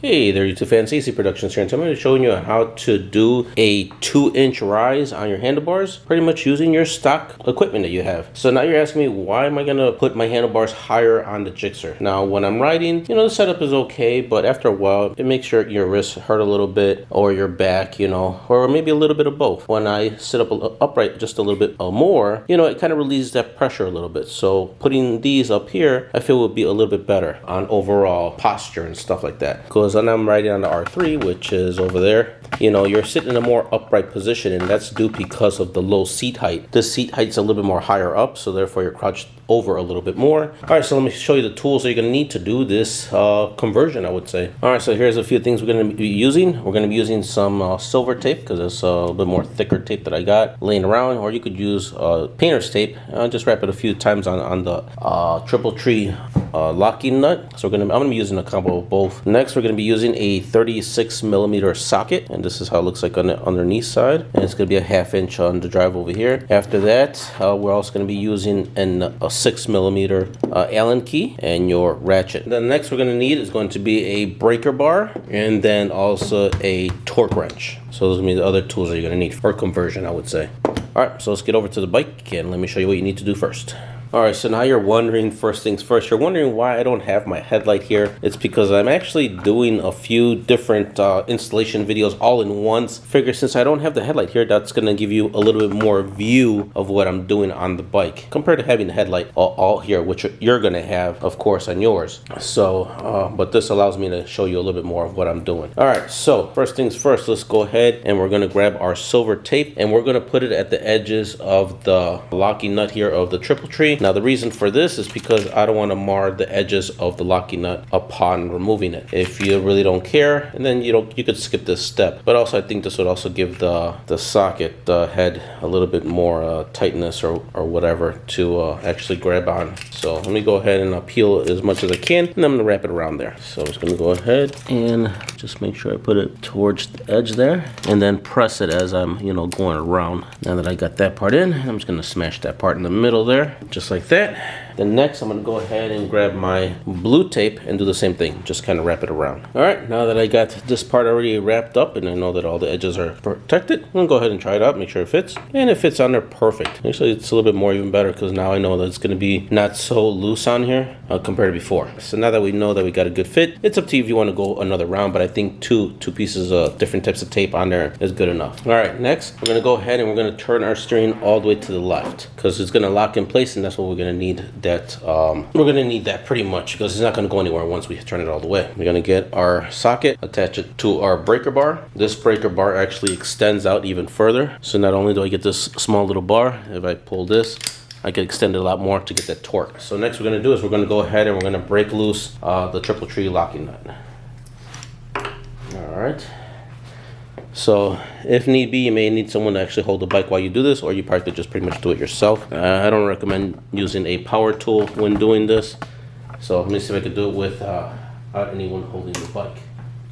Hey there, YouTube fans. Gsxr Productions here, and so I'm going to be showing you how to do a 2-inch rise on your handlebars, pretty much using your stock equipment that you have. So now you're asking me, why am I going to put my handlebars higher on the Gsxr? Now, when I'm riding, the setup is okay, but after a while, it makes your wrists hurt a little bit, or your back, or maybe a little bit of both. When I sit up upright just a little bit more, it kind of relieves that pressure a little bit. So putting these up here, I feel would be a little bit better on overall posture and stuff like that. Because when I'm riding on the R3, which is over there, you're sitting in a more upright position, and that's due because of the low seat height. The seat height's a little bit more higher up, so therefore you're crouched over a little bit more. All right, so let me show you the tools that you're gonna need to do this conversion, I would say. All right, so here's a few things we're gonna be using. We're gonna be using some silver tape, because it's a little bit more thicker tape that I got laying around, or you could use painter's tape. Just wrap it a few times on the triple tree locking nut. So I'm gonna be using a combo of both. Next, we're gonna be using a 36mm socket, and this is how it looks like on the underneath side, and it's gonna be a 1/2 inch on the drive over here. After that, we're also gonna be using a 6mm Allen key and your ratchet. The next we're gonna need is going to be a breaker bar, and then also a torque wrench. So those are gonna be the other tools that you're gonna need for conversion, I would say. All right, so let's get over to the bike, and let me show you what you need to do first. All right, so now you're wondering, first things first, you're wondering why I don't have my headlight here. It's because I'm actually doing a few different installation videos all in once. Figure since I don't have the headlight here, that's gonna give you a little bit more view of what I'm doing on the bike compared to having the headlight all here, which you're gonna have, of course, on yours. So, but this allows me to show you a little bit more of what I'm doing. All right, so first things first, let's go ahead and we're gonna grab our silver tape, and we're gonna put it at the edges of the locking nut here of the triple tree. Now the reason for this is because I don't want to mar the edges of the locking nut upon removing it. If you really don't care, and then you could skip this step. But also I think this would also give the socket, the head, a little bit more tightness or whatever to actually grab on. So let me go ahead and peel as much as I can, and I'm gonna wrap it around there. So I'm just gonna go ahead and just make sure I put it towards the edge there, and then press it as I'm going around. Now that I got that part in, I'm just gonna smash that part in the middle there, just like that. Then next, I'm gonna go ahead and grab my blue tape and do the same thing, just kind of wrap it around. All right, now that I got this part already wrapped up and I know that all the edges are protected, I'm gonna go ahead and try it out, make sure it fits, and it fits on there perfect. Actually, it's a little bit more even better because now I know that it's gonna be not so loose on here compared to before. So now that we know that we got a good fit, it's up to you if you want to go another round, but I think two pieces of different types of tape on there is good enough. All right, next, we're gonna go ahead and we're gonna turn our steering all the way to the left because it's gonna lock in place, and that's what we're gonna need. We're gonna need that pretty much because it's not gonna go anywhere once we turn it all the way. We're gonna get our socket, attach it to our breaker bar. This breaker bar actually extends out even further. So not only do I get this small little bar, if I pull this, I can extend it a lot more to get that torque. So next we're gonna do is we're gonna go ahead and we're gonna break loose the triple tree locking nut. All right. So if need be, you may need someone to actually hold the bike while you do this, or you probably could just pretty much do it yourself. I don't recommend using a power tool when doing this. So let me see if I could do it without anyone holding the bike.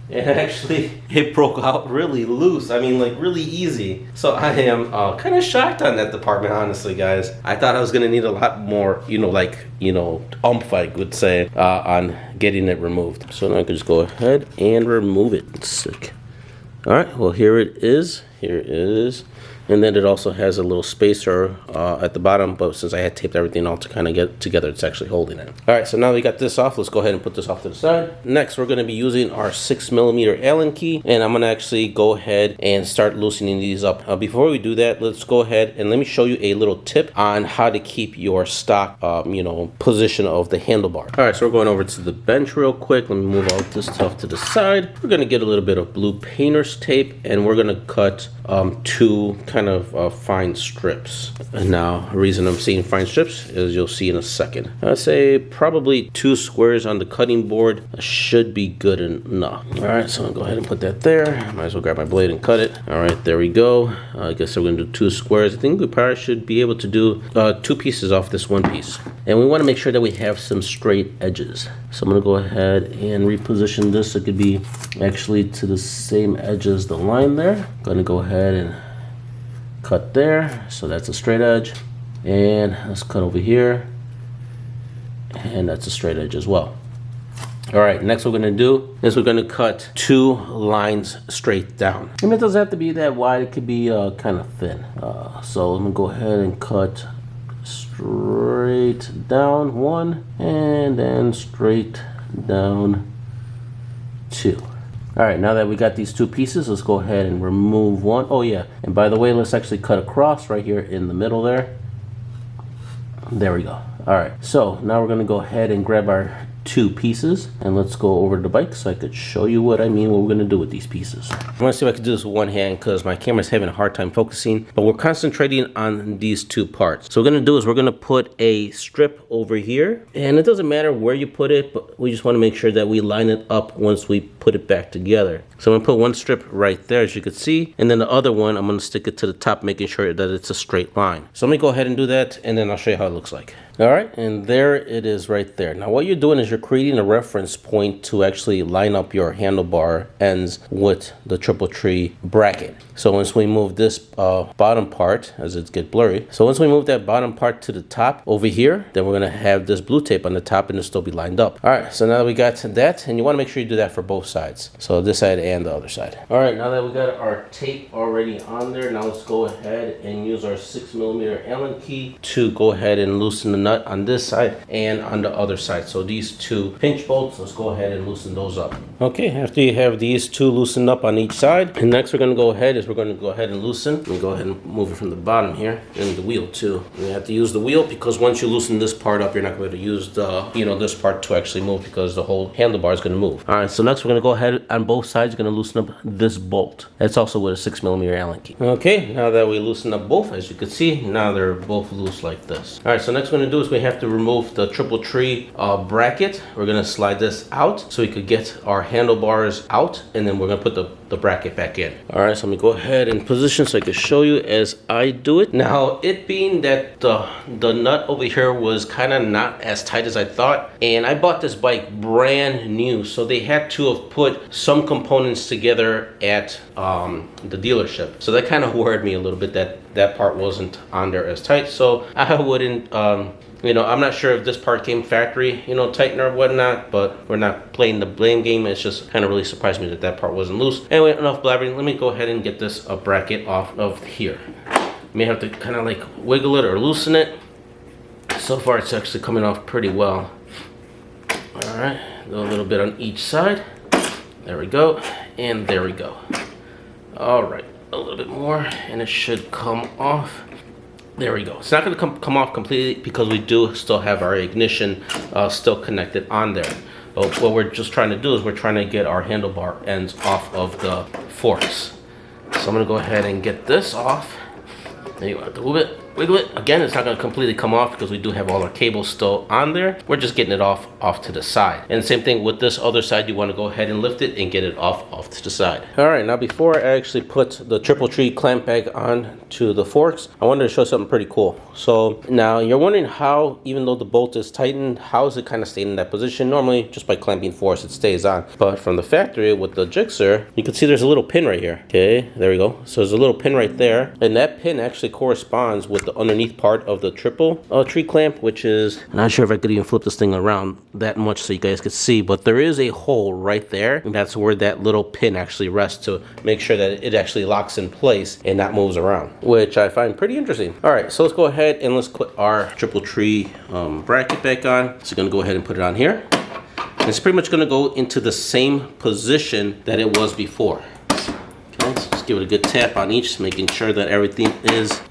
And actually, it broke out really loose. I mean, like really easy. So I am kind of shocked on that department, honestly, guys. I thought I was gonna need a lot more, oomph, I would say, on getting it removed. So now I can just go ahead and remove it. It's sick. All right, well, here it is. Here it is. And then it also has a little spacer at the bottom, but since I had taped everything all to kind of get together, it's actually holding it. All right, so now we got this off. Let's go ahead and put this off to the side. Next, we're gonna be using our 6mm Allen key, and I'm gonna actually go ahead and start loosening these up. Before we do that, let's go ahead and let me show you a little tip on how to keep your stock, position of the handlebar. All right, so we're going over to the bench real quick. Let me move all this stuff to the side. We're gonna get a little bit of blue painter's tape, and we're gonna cut two kind of fine strips. And now the reason I'm saying fine strips is you'll see in a second. I'd say probably 2 squares on the cutting board should be good enough. All right, so I'll go ahead and put that there. Might as well grab my blade and cut it. All right, there we go. I guess we're gonna do 2 squares. I think we probably should be able to do 2 pieces off this one piece. And we wanna make sure that we have some straight edges. So I'm gonna go ahead and reposition this so it could be actually to the same edge as the line there. Gonna go ahead and cut there, so that's a straight edge, and let's cut over here, and that's a straight edge as well. All right, next we're gonna do is we're gonna cut 2 lines straight down. And it doesn't have to be that wide, it could be kind of thin. So I'm gonna go ahead and cut straight down 1 and then straight down 2. All right, now that we got these 2 pieces, let's go ahead and remove 1. Oh yeah, and by the way, let's actually cut across right here in the middle there. There we go. All right, so now we're gonna go ahead and grab our 2 pieces and let's go over the bike so I could show you what I mean, what we're gonna do with these pieces. I'm gonna see if I can do this with one hand because my camera's having a hard time focusing, but we're concentrating on these 2 parts. So what we're gonna do is we're gonna put a strip over here, and it doesn't matter where you put it, but we just wanna make sure that we line it up once we put it back together. So I'm gonna put one strip right there, as you can see, and then the other one, I'm gonna stick it to the top, making sure that it's a straight line. So let me go ahead and do that, and then I'll show you how it looks like. All right, and there it is right there. Now what you're doing is you're creating a reference point to actually line up your handlebar ends with the triple tree bracket. So once we move this bottom part, as it gets blurry, so once we move that bottom part to the top over here, then we're gonna have this blue tape on the top and it'll still be lined up. All right, so now that we got that, and you wanna make sure you do that for both sides. So this side and the other side. All right, now that we got our tape already on there, now let's go ahead and use our 6mm Allen key to go ahead and loosen the nut on this side and on the other side. So these 2 pinch bolts, let's go ahead and loosen those up. Okay, after you have these 2 loosened up on each side, and next we're gonna go ahead and loosen. Let me go ahead and move it from the bottom here, and the wheel too. You have to use the wheel because once you loosen this part up, you're not going to use the, this part to actually move because the whole handlebar is gonna move. All right, so next we're gonna go ahead on both sides, gonna loosen up this bolt. That's also with a 6mm Allen key. Okay, now that we loosen up both, as you can see, now they're both loose like this. All right, so next we're gonna do is we have to remove the triple tree bracket. We're gonna slide this out so we could get our handlebars out, and then we're gonna put the bracket back in. All right, so let me go ahead and position so I can show you as I do it. Now, it being that the nut over here was kind of not as tight as I thought, and I bought this bike brand new, so they had to have put some components together at the dealership. So that kind of worried me a little bit that part wasn't on there as tight. So I wouldn't, I'm not sure if this part came factory, tighten or whatnot, but we're not playing the blame game. It's just kind of really surprised me that part wasn't loose. Anyway, enough blabbering. Let me go ahead and get this bracket off of here. You may have to kind of like wiggle it or loosen it. So far, it's actually coming off pretty well. All right, do a little bit on each side. There we go, and there we go. All right, a little bit more, and it should come off. There we go. It's not going to come off completely because we do still have our ignition still connected on there. But what we're just trying to do is we're trying to get our handlebar ends off of the forks. So I'm going to go ahead and get this off. Then you have to move it, wiggle it. Again, it's not going to completely come off because we do have all our cables still on there. We're just getting it off to the side. And same thing with this other side. You want to go ahead and lift it and get it off to the side. All right, now before I actually put the triple tree clamp back on to the forks, I wanted to show something pretty cool. So now you're wondering how, even though the bolt is tightened, how is it kind of staying in that position? Normally, just by clamping force, it stays on. But from the factory with the Gsxr, you can see there's a little pin right here. Okay, there we go. So there's a little pin right there, and that pin actually corresponds with the underneath part of the triple tree clamp, which is, I'm not sure if I could even flip this thing around that much so you guys could see, but there is a hole right there, and that's where that little pin actually rests to make sure that it actually locks in place and not moves around, which I find pretty interesting. All right, so let's go ahead and let's put our triple tree bracket back on. So I'm gonna go ahead and put it on here. And it's pretty much gonna go into the same position that it was before. Okay, so just give it a good tap on each, making sure that everything is,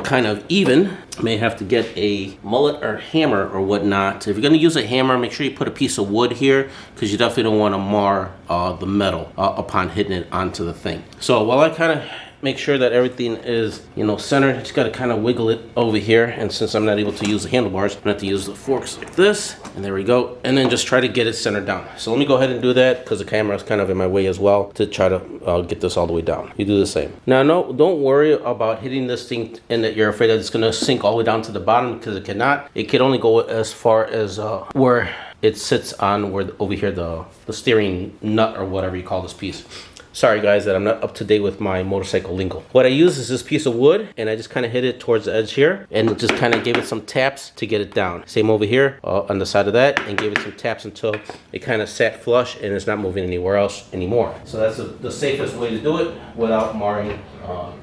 kind of even. May have to get a mullet or hammer or whatnot. If you're gonna use a hammer, make sure you put a piece of wood here because you definitely don't want to mar the metal upon hitting it onto the thing. So while I kind of make sure that everything is, centered, just gotta kind of wiggle it over here. And since I'm not able to use the handlebars, I'm gonna have to use the forks like this. And there we go. And then just try to get it centered down. So let me go ahead and do that because the camera is kind of in my way as well to try to get this all the way down. You do the same. Now, no, don't worry about hitting this thing and that you're afraid that it's gonna sink all the way down to the bottom, because it cannot. It can only go as far as where it sits on over here, the steering nut or whatever you call this piece. Sorry guys that I'm not up to date with my motorcycle lingo. What I use is this piece of wood, and I just kind of hit it towards the edge here, and just kind of gave it some taps to get it down. Same over here on the side of that, and gave it some taps until it kind of sat flush and it's not moving anywhere else anymore. So that's the safest way to do it without marring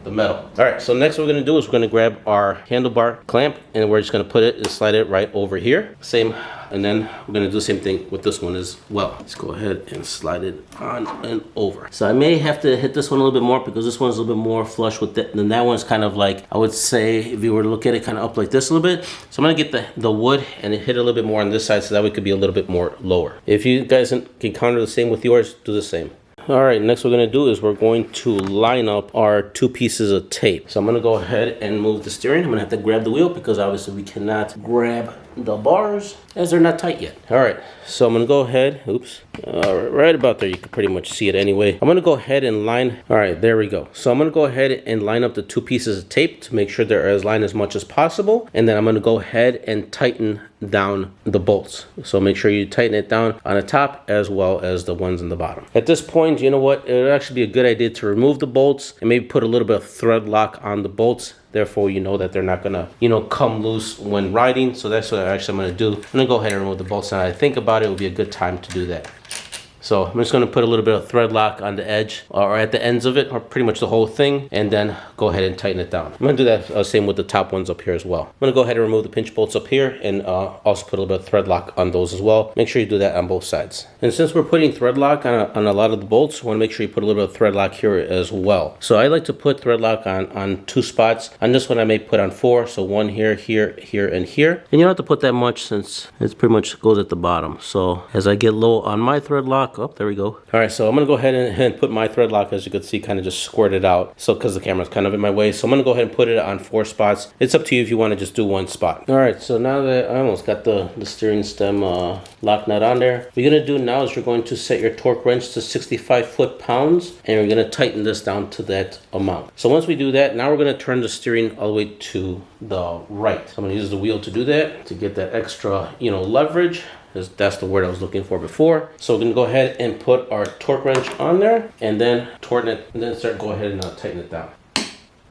the metal. All right, so next what we're gonna do is we're gonna grab our handlebar clamp, and we're just gonna put it and slide it right over here. Same, and then we're gonna do the same thing with this one as well. Let's go ahead and slide it on and over. So I may have to hit this one a little bit more because this one's a little bit more flush with it, and that one's kind of like, I would say, if you were to look at it, kind of up like this a little bit. So I'm gonna get the wood and hit a little bit more on this side so that way it could be a little bit more lower. If you guys can counter the same with yours, do the same. All right, next we're gonna do is we're going to line up our 2 pieces of tape. So I'm gonna go ahead and move the steering. I'm gonna have to grab the wheel because obviously we cannot grab the bars as they're not tight yet. All right, so I'm gonna go ahead, oops, right about there, you can pretty much see it anyway. I'm gonna go ahead and line, all right, there we go. So I'm gonna go ahead and line up the 2 pieces of tape to make sure they're as lined as much as possible. And then I'm gonna go ahead and tighten down the bolts. So make sure you tighten it down on the top as well as the ones in the bottom. At this point, you know what, it would actually be a good idea to remove the bolts and maybe put a little bit of thread lock on the bolts. Therefore, you know that they're not gonna, you know, come loose when riding. So that's what I'm gonna do. I'm gonna go ahead and remove the bolts. Now I think about it, it would be a good time to do that. So I'm just gonna put a little bit of thread lock on the edge or at the ends of it, or pretty much the whole thing, and then go ahead and tighten it down. I'm gonna do that same with the top ones up here as well. I'm gonna go ahead and remove the pinch bolts up here and also put a little bit of thread lock on those as well. Make sure you do that on both sides. And since we're putting thread lock on a lot of the bolts, I wanna make sure you put a little bit of thread lock here as well. So I like to put thread lock on 2 spots. On this one I may put on 4, so 1 here, here, here, and here. And you don't have to put that much since it pretty much goes at the bottom. So as I get low on my thread lock, oh, there we go. All right, so I'm gonna go ahead and put my thread lock, as you can see, kind of just squirt it out. So because the camera's kind of in my way. So I'm gonna go ahead and put it on 4 spots. It's up to you if you wanna just do 1 spot. All right, so now that I almost got the steering stem lock nut on there, what you're gonna do now is you're going to set your torque wrench to 65 foot-pounds, and we're gonna tighten this down to that amount. So once we do that, now we're gonna turn the steering all the way to the right. So I'm gonna use the wheel to do that, to get that extra, you know, leverage. That's the word I was looking for before. So we're gonna go ahead and put our torque wrench on there, and then torque it, and then go ahead and tighten it down.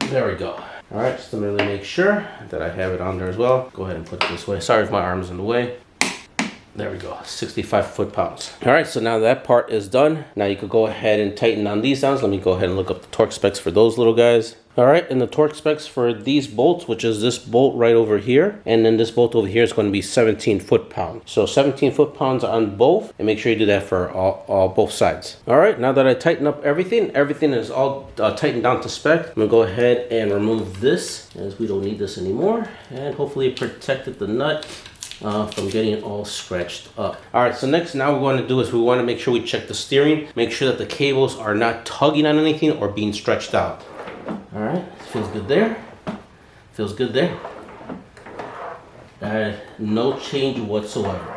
There we go. All right, just to really make sure that I have it on there as well. Go ahead and put it this way. Sorry if my arm's in the way. There we go, 65 foot-pounds. All right, so now that part is done. Now you could go ahead and tighten on these down. Let me go ahead and look up the torque specs for those little guys. All right, and the torque specs for these bolts, which is this bolt right over here, and then this bolt over here is going to be 17 foot-pounds. So 17 foot-pounds on both, and make sure you do that for both sides. All right, now that I tighten up everything is all tightened down to spec. I'm gonna go ahead and remove this, as we don't need this anymore, and hopefully it protected the nut from getting all scratched up. All right, so next now what we want to do is we want to make sure we check the steering, make sure that the cables are not tugging on anything or being stretched out. All right, feels good there. Feels good there. No change whatsoever.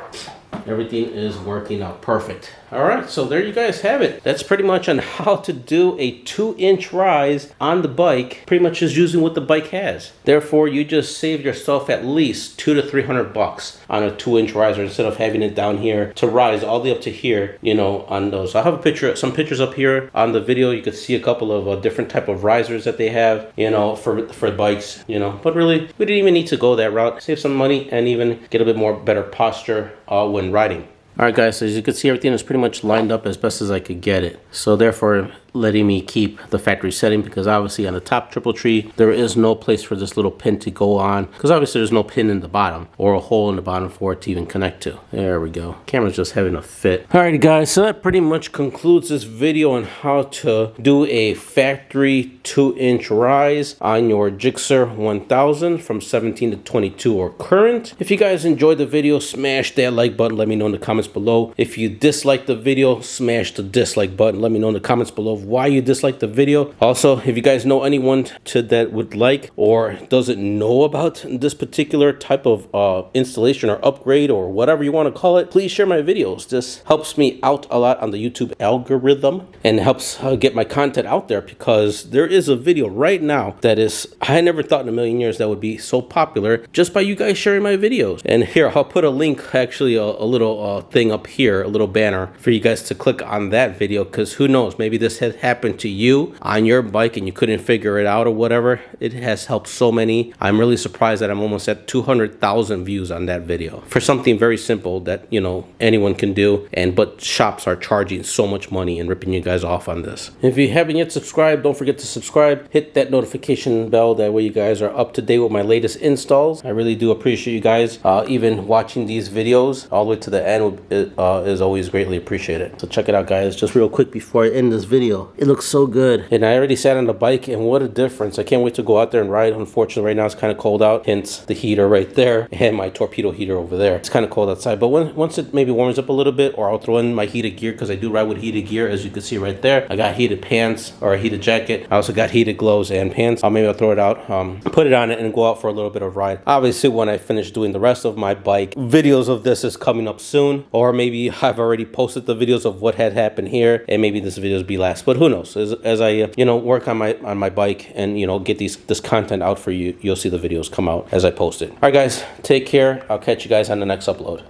Everything is working out perfect. All right, so there you guys have it. That's pretty much on how to do a 2-inch rise on the bike, pretty much just using what the bike has. Therefore, you just save yourself at least $200 to $300 on a 2-inch riser instead of having it down here to rise all the way up to here, you know, on those. I have a picture, some pictures up here on the video. You could see a couple of different type of risers that they have, you know, for bikes, you know. But really, we didn't even need to go that route. Save some money and even get a bit more better posture when riding. All right, guys, so as you can see, everything is pretty much lined up as best as I could get it. So therefore, letting me keep the factory setting, because obviously on the top triple tree, there is no place for this little pin to go on, because obviously there's no pin in the bottom or a hole in the bottom for it to even connect to. There we go. Camera's just having a fit. All right, guys, so that pretty much concludes this video on how to do a factory 2-inch rise on your Gsxr 1000 from 17 to 22 or current. If you guys enjoyed the video, smash that like button. Let me know in the comments below. If you disliked the video, smash the dislike button. Let me know in the comments below why you dislike the video. Also, if you guys know anyone that would like or doesn't know about this particular type of installation or upgrade or whatever you want to call it, please share my videos. This helps me out a lot on the YouTube algorithm and helps get my content out there, because there is a video right now that is, I never thought in a million years that would be so popular just by you guys sharing my videos. And here, I'll put a link, actually a little thing up here, a little banner for you guys to click on that video, because who knows, maybe this has had happened to you on your bike and you couldn't figure it out or whatever, it has helped so many. I'm really surprised that I'm almost at 200,000 views on that video for something very simple that, you know, anyone can do, but shops are charging so much money and ripping you guys off on this. If you haven't yet subscribed, don't forget to subscribe. Hit that notification bell, that way you guys are up to date with my latest installs. I really do appreciate you guys even watching these videos all the way to the end. Is always greatly appreciated. So check it out, guys, just real quick before I end this video. It looks so good. And I already sat on the bike, and what a difference. I can't wait to go out there and ride. Unfortunately, right now it's kind of cold out, hence the heater right there and my torpedo heater over there. It's kind of cold outside, but once it maybe warms up a little bit, or I'll throw in my heated gear, because I do ride with heated gear, as you can see right there. I got heated pants, or a heated jacket. I also got heated gloves and pants. Maybe I'll throw it out, put it on it, and go out for a little bit of ride. Obviously, when I finish doing the rest of my bike, videos of this is coming up soon, or maybe I've already posted the videos of what had happened here, and maybe this videos be last. But who knows? As I you know, work on my bike and, you know, get this content out for you, you'll see the videos come out as I post it. All right, guys, take care. I'll catch you guys on the next upload.